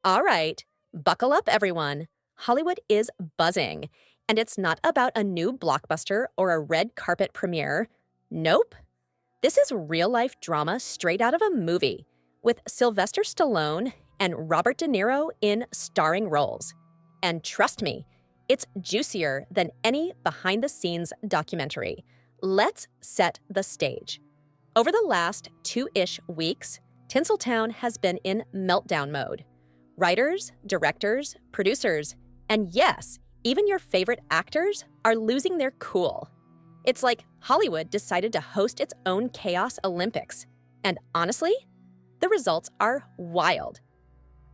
All right, buckle up, everyone. Hollywood is buzzing, and it's not about a new blockbuster or a red carpet premiere. Nope. This is real life drama straight out of a movie, with Sylvester Stallone and Robert De Niro in starring roles. And trust me, it's juicier than any behind the scenes documentary. Let's set the stage. Over the last 2-ish weeks, Tinseltown has been in meltdown mode. Writers, directors, producers, and yes, even your favorite actors are losing their cool. It's like Hollywood decided to host its own Chaos Olympics. And honestly, the results are wild.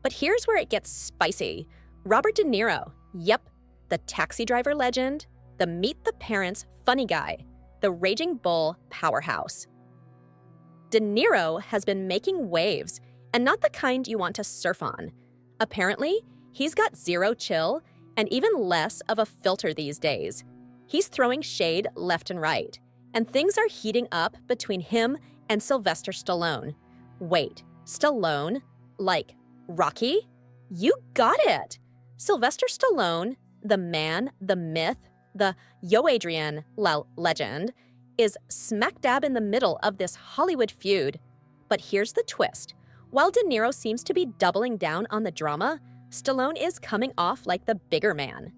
But here's where it gets spicy. Robert De Niro, yep, the taxi driver legend, the Meet the Parents funny guy, the Raging Bull powerhouse. De Niro has been making waves, and not the kind you want to surf on. Apparently, he's got zero chill and even less of a filter these days. He's throwing shade left and right, and things are heating up between him and Sylvester Stallone. Wait, Stallone? Like Rocky? You got it! Sylvester Stallone, the man, the myth, the Yo Adrian legend, is smack dab in the middle of this Hollywood feud. But here's the twist. While De Niro seems to be doubling down on the drama, Stallone is coming off like the bigger man.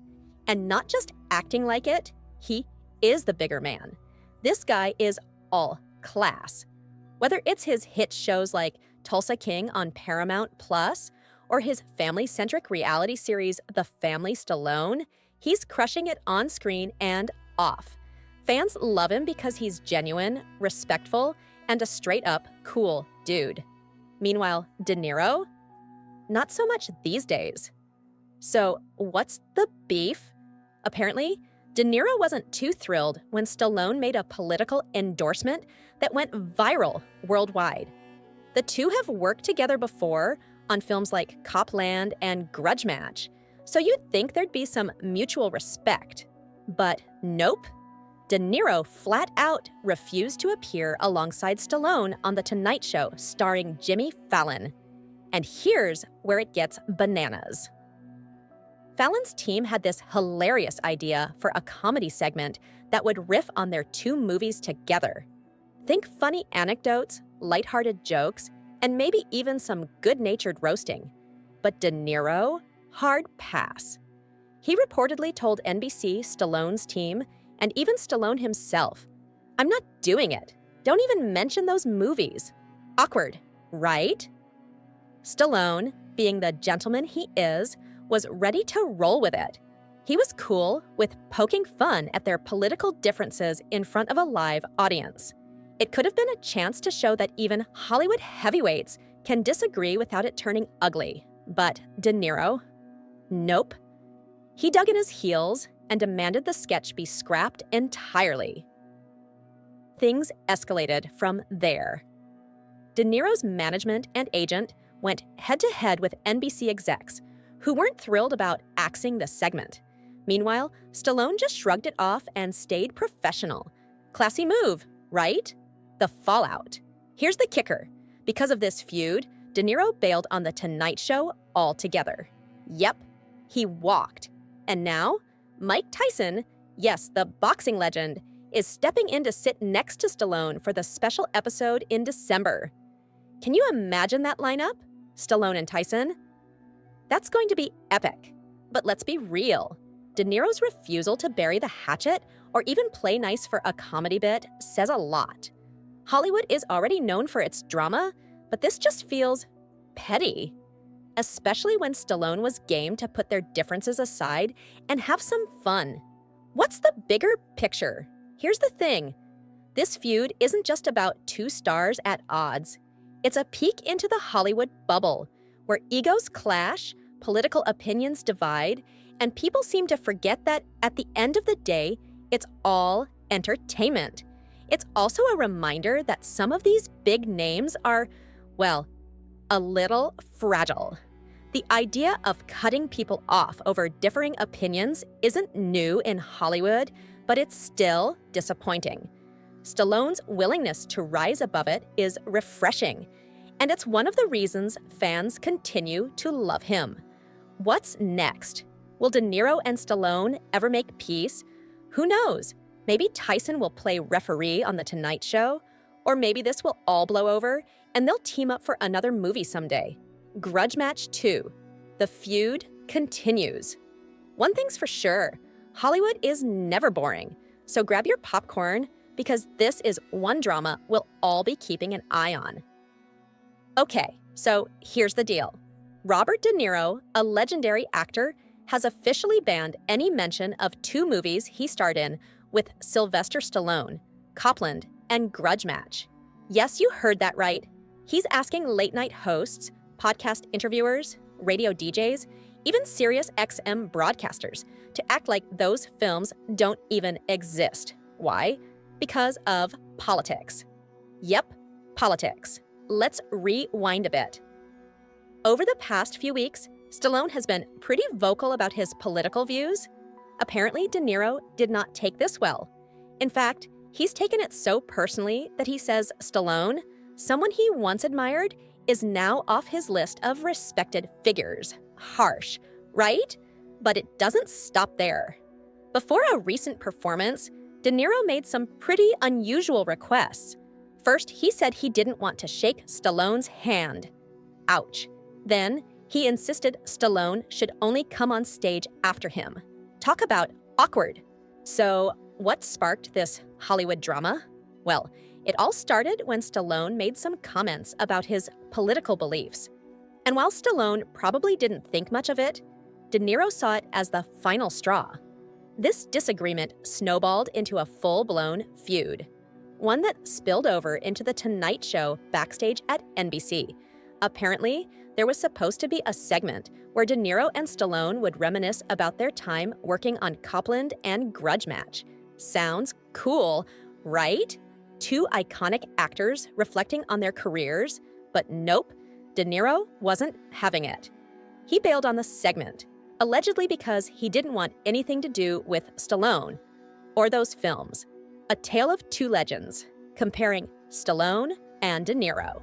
And not just acting like it, he is the bigger man. This guy is all class. Whether it's his hit shows like Tulsa King on Paramount Plus or his family-centric reality series The Family Stallone, he's crushing it on screen and off. Fans love him because he's genuine, respectful, and a straight-up cool dude. Meanwhile, De Niro? Not so much these days. So, what's the beef? Apparently, De Niro wasn't too thrilled when Stallone made a political endorsement that went viral worldwide. The two have worked together before on films like Copland and Grudge Match, so you'd think there'd be some mutual respect. But nope. De Niro flat out refused to appear alongside Stallone on The Tonight Show starring Jimmy Fallon. And here's where it gets bananas. Fallon's team had this hilarious idea for a comedy segment that would riff on their two movies together. Think funny anecdotes, lighthearted jokes, and maybe even some good-natured roasting. But De Niro? Hard pass. He reportedly told NBC Stallone's team, and even Stallone himself, "I'm not doing it. Don't even mention those movies." Awkward, right? Stallone, being the gentleman he is, was ready to roll with it. He was cool with poking fun at their political differences in front of a live audience. It could have been a chance to show that even Hollywood heavyweights can disagree without it turning ugly. But De Niro? Nope. He dug in his heels and demanded the sketch be scrapped entirely. Things escalated from there. De Niro's management and agent went head-to-head with NBC execs, who weren't thrilled about axing the segment. Meanwhile, Stallone just shrugged it off and stayed professional. Classy move, right? The fallout. Here's the kicker. Because of this feud, De Niro bailed on The Tonight Show altogether. Yep, he walked. And now, Mike Tyson, yes, the boxing legend, is stepping in to sit next to Stallone for the special episode in December. Can you imagine that lineup? Stallone and Tyson? That's going to be epic. But let's be real. De Niro's refusal to bury the hatchet or even play nice for a comedy bit says a lot. Hollywood is already known for its drama, but this just feels petty. Especially when Stallone was game to put their differences aside and have some fun. What's the bigger picture? Here's the thing. This feud isn't just about two stars at odds. It's a peek into the Hollywood bubble, where egos clash, political opinions divide, and people seem to forget that at the end of the day, it's all entertainment. It's also a reminder that some of these big names are, well, a little fragile. The idea of cutting people off over differing opinions isn't new in Hollywood, but it's still disappointing. Stallone's willingness to rise above it is refreshing. And it's one of the reasons fans continue to love him. What's next? Will De Niro and Stallone ever make peace? Who knows? Maybe Tyson will play referee on The Tonight Show? Or maybe this will all blow over and they'll team up for another movie someday. Grudge Match 2. The feud continues. One thing's for sure, Hollywood is never boring. So grab your popcorn because this is one drama we'll all be keeping an eye on. Okay, so here's the deal. Robert De Niro, a legendary actor, has officially banned any mention of 2 movies he starred in with Sylvester Stallone, Copland, and Grudge Match. Yes, you heard that right. He's asking late-night hosts, podcast interviewers, radio DJs, even Sirius XM broadcasters to act like those films don't even exist. Why? Because of politics. Yep, politics. Let's rewind a bit. Over the past few weeks, Stallone has been pretty vocal about his political views. Apparently, De Niro did not take this well. In fact, he's taken it so personally that he says Stallone, someone he once admired, is now off his list of respected figures. Harsh, right? But it doesn't stop there. Before a recent performance, De Niro made some pretty unusual requests. First, he said he didn't want to shake Stallone's hand. Ouch. Then, he insisted Stallone should only come on stage after him. Talk about awkward. So, what sparked this Hollywood drama? Well, it all started when Stallone made some comments about his political beliefs. And while Stallone probably didn't think much of it, De Niro saw it as the final straw. This disagreement snowballed into a full-blown feud, one that spilled over into The Tonight Show backstage at NBC. Apparently, there was supposed to be a segment where De Niro and Stallone would reminisce about their time working on Copland and Grudge Match. Sounds cool, right? 2 iconic actors reflecting on their careers, but nope, De Niro wasn't having it. He bailed on the segment, allegedly because he didn't want anything to do with Stallone or those films. A tale of 2 legends, comparing Stallone and De Niro.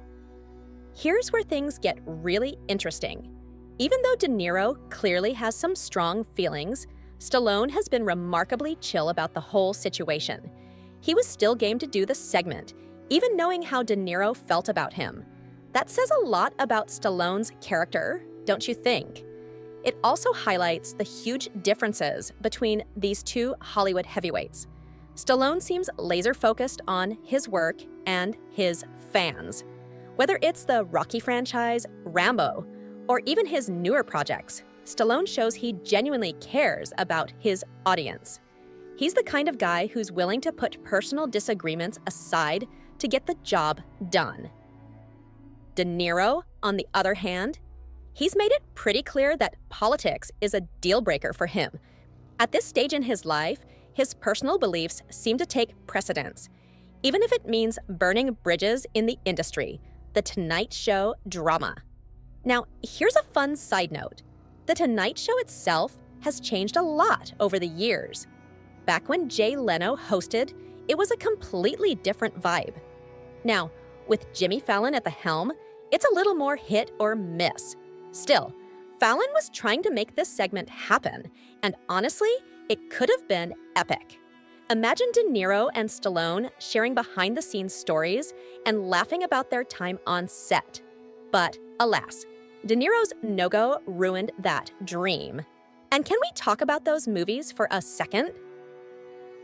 Here's where things get really interesting. Even though De Niro clearly has some strong feelings, Stallone has been remarkably chill about the whole situation. He was still game to do the segment, even knowing how De Niro felt about him. That says a lot about Stallone's character, don't you think? It also highlights the huge differences between these 2 Hollywood heavyweights. Stallone seems laser-focused on his work and his fans. Whether it's the Rocky franchise, Rambo, or even his newer projects, Stallone shows he genuinely cares about his audience. He's the kind of guy who's willing to put personal disagreements aside to get the job done. De Niro, on the other hand, he's made it pretty clear that politics is a deal-breaker for him. At this stage in his life, his personal beliefs seem to take precedence, even if it means burning bridges in the industry. The Tonight Show drama. Now, here's a fun side note. The Tonight Show itself has changed a lot over the years. Back when Jay Leno hosted, it was a completely different vibe. Now, with Jimmy Fallon at the helm, it's a little more hit or miss. Still, Fallon was trying to make this segment happen, and honestly, it could have been epic. Imagine De Niro and Stallone sharing behind-the-scenes stories and laughing about their time on set. But alas, De Niro's no-go ruined that dream. And can we talk about those movies for a second?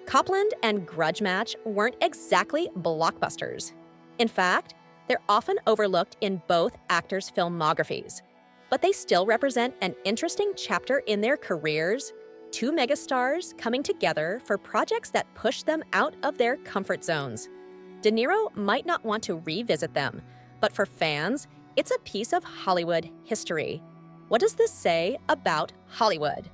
Copland and Grudge Match weren't exactly blockbusters. In fact, they're often overlooked in both actors' filmographies. But they still represent an interesting chapter in their careers. 2 megastars coming together for projects that push them out of their comfort zones. De Niro might not want to revisit them, but for fans, it's a piece of Hollywood history. What does this say about Hollywood?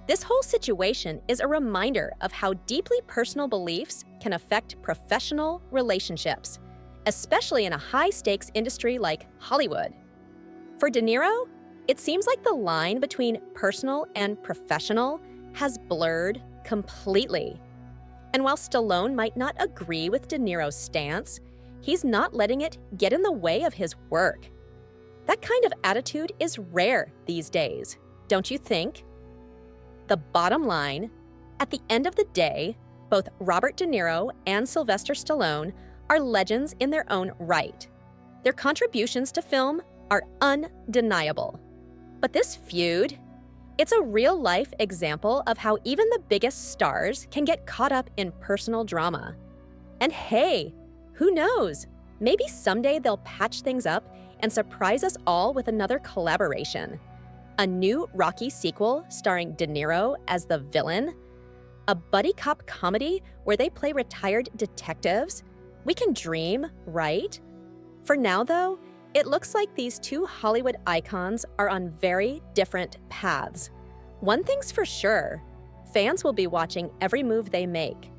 This whole situation is a reminder of how deeply personal beliefs can affect professional relationships, especially in a high-stakes industry like Hollywood. For De Niro, it seems like the line between personal and professional has blurred completely. And while Stallone might not agree with De Niro's stance, he's not letting it get in the way of his work. That kind of attitude is rare these days, don't you think? The bottom line, at the end of the day, both Robert De Niro and Sylvester Stallone are legends in their own right. Their contributions to film are undeniable. But this feud, it's a real-life example of how even the biggest stars can get caught up in personal drama. And hey, who knows? Maybe someday they'll patch things up and surprise us all with another collaboration. A new Rocky sequel starring De Niro as the villain? A buddy cop comedy where they play retired detectives? We can dream, right? For now, though, it looks like these two Hollywood icons are on very different paths. One thing's for sure, fans will be watching every move they make.